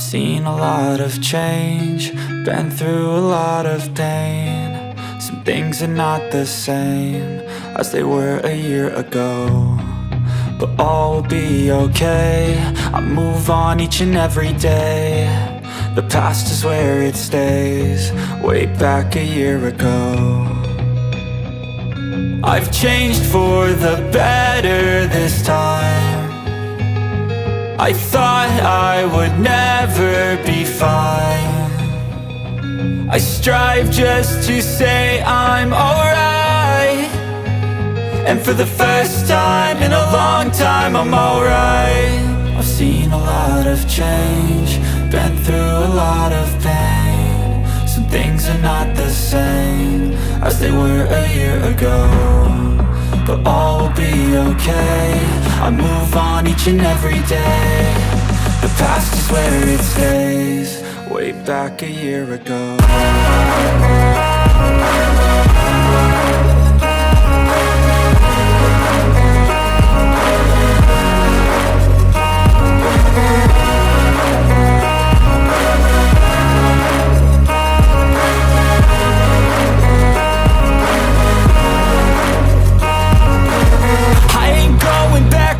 Seen a lot of change, been through a lot of pain. Some things are not the same as they were a year ago, but all will be okay. I move on each and every day. The past is where it stays, way back a year ago. I've changed for the better this time. I thought I would never be fine. I strive just to say I'm alright, and for the first time in a long time I'm alright. I've seen a lot of change, been through a lot of pain. Some things are not the same as they were a year ago, but all will be okay. I move on each and every day. The past is where it stays, way back a year ago.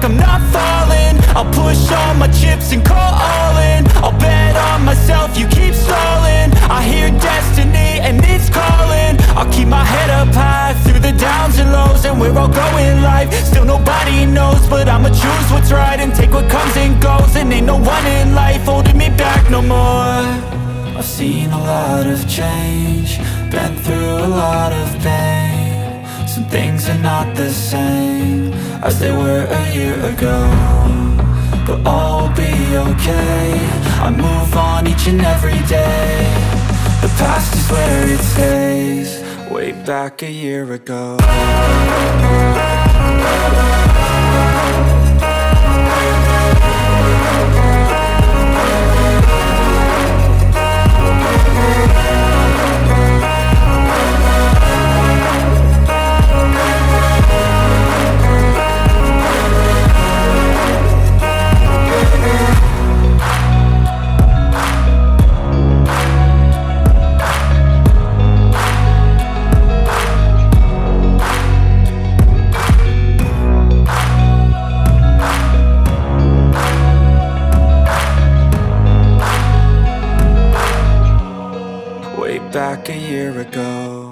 I'm not falling, I'll push all my chips and call all in. I'll bet on myself, you keep stalling. I hear destiny and it's calling. I'll keep my head up high through the downs and lows, and we're all going life. Still nobody knows, but I'ma choose what's right and take what comes and goes. And ain't no one in life holding me back no more. I've seen a lot of change, been through a lot of pain. Some things are not the same as they were a year ago, but all will be okay. I move on each and every day. The past is where it stays, way back a year ago. Back a year ago.